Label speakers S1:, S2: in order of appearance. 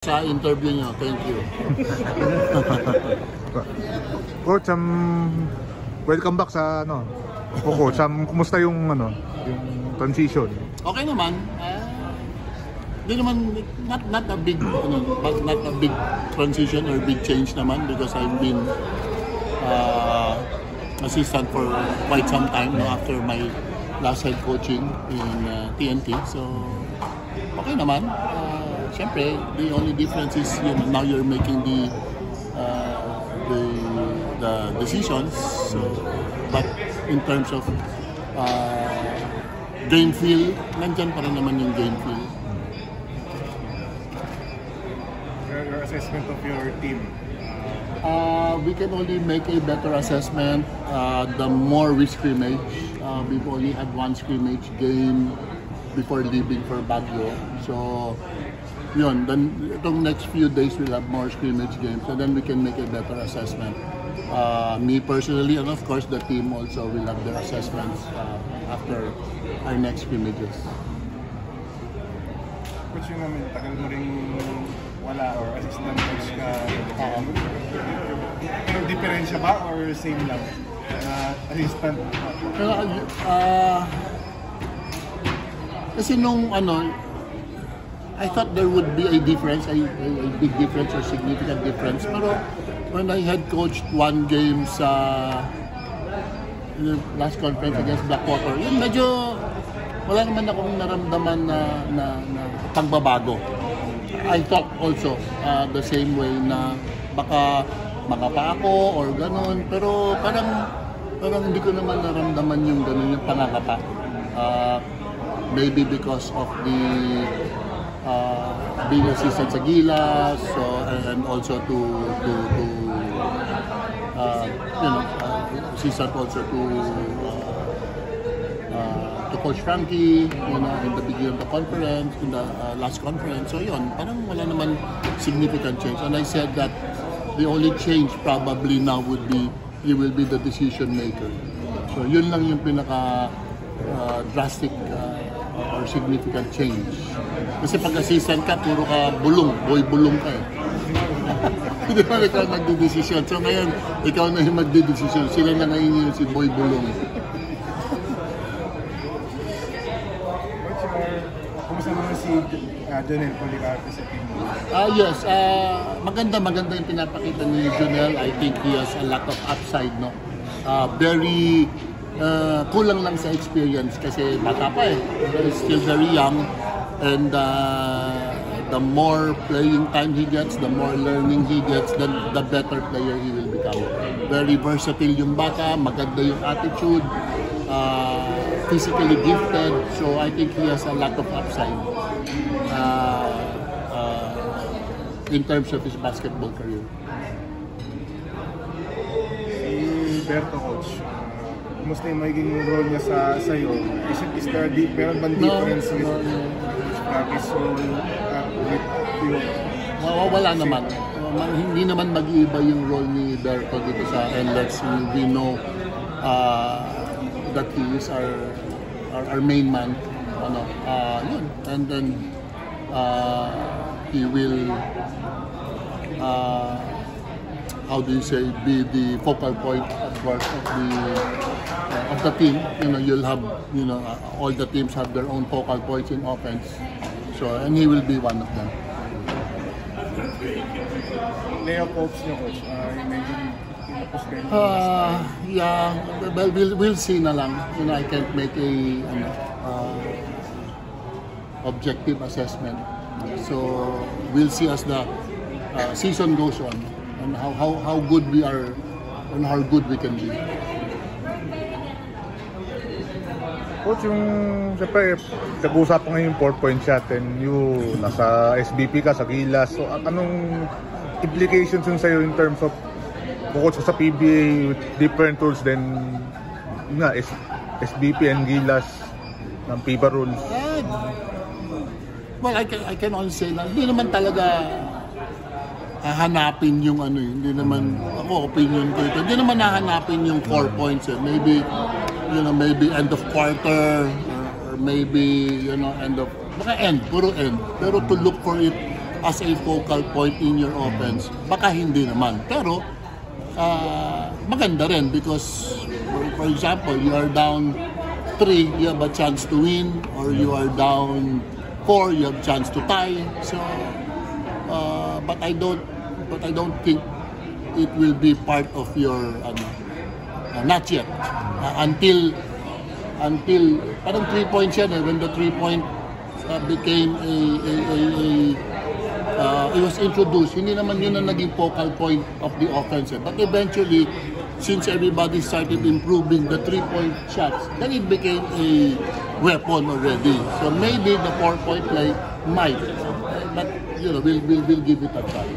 S1: Sa interview niyo. Thank you.
S2: Coach, welcome back sa Coach, kumusta yung yung transition?
S1: Okay naman. Hindi naman not a big not a big transition or big change naman because I've been assistant for quite some time after my last head coaching in TNT. So okay naman. Siyempre, the only difference is now you're making the decisions. So, but in terms of game feel, nandyan pa rin naman yung game feel.
S3: Your assessment of your team?
S1: We can only make a better assessment the more we scrimmage. We've only had one scrimmage game before leaving for Baguio. So, yun, then itong next few days we'll have more scrimmage games and then we can make a better assessment. Me personally, and of course the team also will have their assessments after our next scrimmages.
S3: Coach, yung namin, tagal mo rin wala or assistant coach ka. May diferensya ba or same lang? Assistant?
S1: Kasi nung I thought there would be a difference, a big difference or significant difference. Pero when I had coached one game sa last conference against Blackwater, yun medyo wala naman akong naramdaman na pagbabago. I thought also the same way na baka makapa ako or ganun. Pero parang hindi ko naman naramdaman yung ganun yung pangakapa. Maybe because of the being assistant sa Gilas, so and also to assistant also to Coach Frankie, in the beginning of the conference, in the last conference. So yun, parang wala naman significant change. And I said that the only change probably now would be you will be the decision maker. So yun lang yung pinaka drastic or significant change. Kasi pag assistant ka, puro ka bulong, boy bulong ka eh. Hindi pa ikaw magdidesisyon. So ngayon, ikaw na yung magdidesisyon. Sila na ngayon yung si boy bulong.
S3: Kumusta naman si Jonel Policarpo sa team?
S1: Yes, maganda yung pinapakita ni Jonel. I think he has a lot of upside, no? Very kulang lang sa experience kasi bata pa eh. He's still very young. And the more playing time he gets, the more learning he gets, then the better player he will become. Very versatile yung bata, maganda yung attitude, physically gifted, so I think he has a lot of upside in terms of his basketball career.
S3: Si Berto, coach, kumusta yung magiging role niya sa'yo? Is there a difference with practice role with you?
S1: Wala naman. Hindi naman mag-iiba yung role ni Berto dito sa NLEX. We know that he is our main man. Yun. And then he will how do you say, be the focal point, of course, of the team. You'll have, all the teams have their own focal points in offense. So, and he will be one of them.
S3: Leo Popes niyo, coach, you mentioned
S1: yeah, well, we'll see na lang. I can't make a objective assessment. So, we'll see as the season goes on. And how good we are and how good we can be.
S2: Coach, siyempre, nag-uusapan ngayon yung 4-point shot and you nasa SBP ka, sa Gilas. So, anong implications yun sa'yo in terms of coach sa PBA with different rules than SBP and Gilas ng FIBA rules?
S1: Well, I can only say na hindi naman talaga hahanapin yung hindi naman ako opinion ko ito. Hindi naman hahanapin yung 4 points. Maybe maybe end of quarter or maybe end of puro end. Pero to look for it as a focal point in your offense. Baka hindi naman. Pero, maganda rin because, for example, you are down 3, you have a chance to win, or you are down 4, you have a chance to tie. So, but I don't think it will be part of your not yet until parang 3 points yan when the 3-point became it was introduced. Hindi naman yun ang naging focal point of the offense, but eventually, since everybody started improving the 3-point shots, then it became a weapon already. So maybe the 4-point play might, but we'll give it a try.